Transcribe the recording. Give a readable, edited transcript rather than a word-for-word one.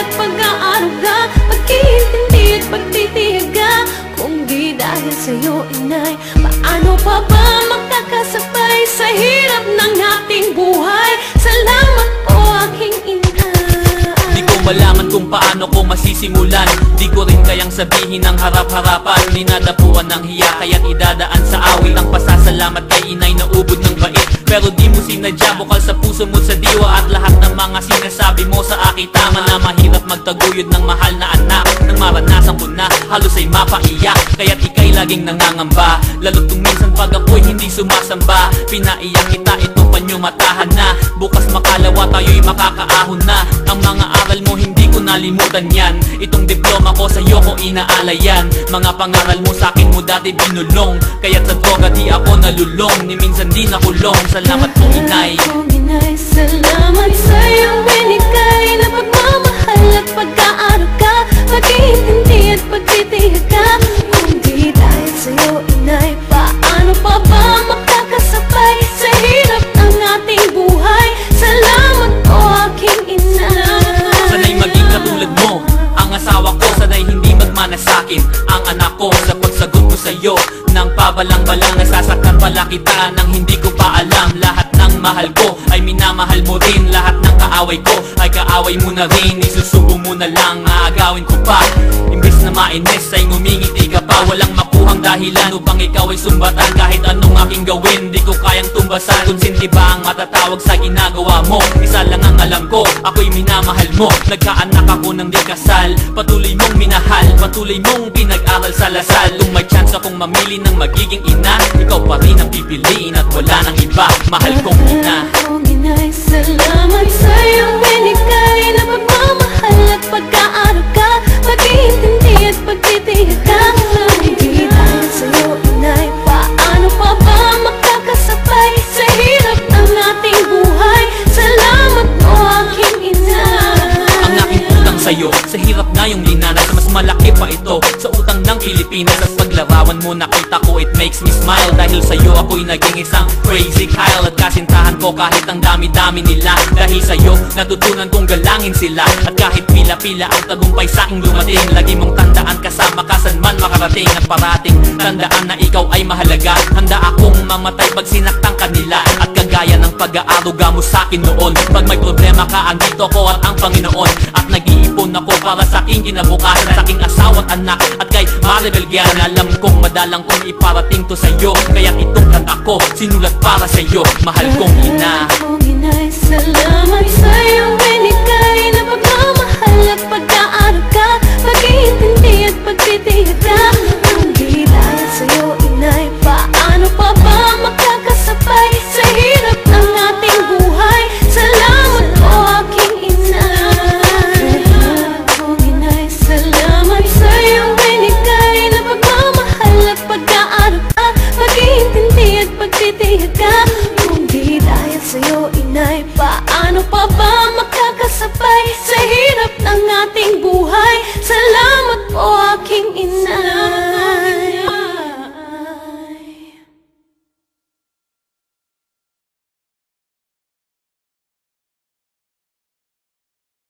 at pag-aaruga, pag-iintindi at pagtitiyaga. Kung di dahil sa'yo, inay, paano pa ba magkakasabay sa hirap ng ating buhay? Salamat po, aking ina. Di ko malaman kung paano ko masisimulan, di ko rin kayang sabihin ng harap-harapan. Dinadapuan ng hiya kaya't idadaan sa awit ang pasasalamat kay inay na ubod ng bait. Pero di mo sinadya, bukal sa puso mo sa diwa, at lahat ng mga sinasabi mo sa akin tama na mahirap magtaguyod ng mahal na anak. Nang maranasan ko na, halos ay mapaiyak, kaya't ika'y laging nangangamba. Lalo't kung minsan pag ako'y hindi sumasamba, pinaiyak kita, itong panyumatahan na. Bukas makalawa tayo'y makakaahon na. Ang mga aral mo hindi ko nalimutan yan, itong diploma ko sa'yo ko inaalayan. Mga pangaral mo sa'kin mo dati binulong, kaya't sa droga di ako nalulong, ni minsan di nakulong. Salamat po, inay. Salamat sa iyong binigay na pagmamahal at pag-aaruga, pag-iintindi at pagtitiyaga. Kung di dahil sa'yo, inay, paano pa ba makakasabay sa hirap ng ating buhay? Salamat po, aking ina. Sana'y maging katulad mo ang asawa ko, sana'y hindi magmana sa'kin ang anak ko. Sa pagsagot ko sa'yo nang pabalang-balang, nasasaktan pala kita nang hindi ko pa alam. Lahat ng mahal ko ay minamahal mo rin, lahat ng kaaway ko ay kaaway mo na rin. Isusubo mo na lang, aagawin ko pa. Imbis na mainis ay ngumingiti ka pa. Walang makuhang dahilan upang ikaw ay sumbatan. Kahit anong aking gawin, di ko kayang tumbasan. Kung sindi ba ang matatawag sa ginagawa mo? Isa lang ang alam ko, ako'y minamahal mo. Nagkaanak ako ng di kasal, patuloy mong minahal, patuloy mong pinag-aral sa Lasal. Kung may chance akong mamili ng magiging ina, ikaw pa rin ang pipiliin at wala nang iba. Mahal kong ina. Salamat sa iyong binigay na pagmamahal at pag-aaruga, pag-iintindi at pagtitiyaga. Kung di dahil sa'yo, inay, paano pa ba makakasabay sa hirap ng ating buhay? Salamat po, aking ina. Ang aking utang sa'yo, sa hirap na yung linanas, mas malaki pa ito sa utang ng Pilipinas. At paglarawan mo nakita ko, it makes me smile. Dahil sa'yo ako'y naging isang crazy Kyle. At kasintahan ko kahit ang dami-dami nila. Dahil sa'yo natutunan kong galangin sila. At kahit pila-pila ang tagumpay sa'king dumating, lagi mong tandaan kasama ka saan man makarating. At parating tandaan na ikaw ay mahalaga. Handa akong mamatay pag sinaktan kanila. At kagaya ng pag-aaruga mo sa'kin noon, pag may problema ka, andito ko at ang Panginoon. At nag-iipon ako para sa aking kinabukasan, sa aking asawa at anak, at kay Maribel Guian. Alam kong madalang kong iparating to sa'yo, kaya't itong kanta ko sinulat para sa'yo. Mahal kong ina. Salamat sa'yo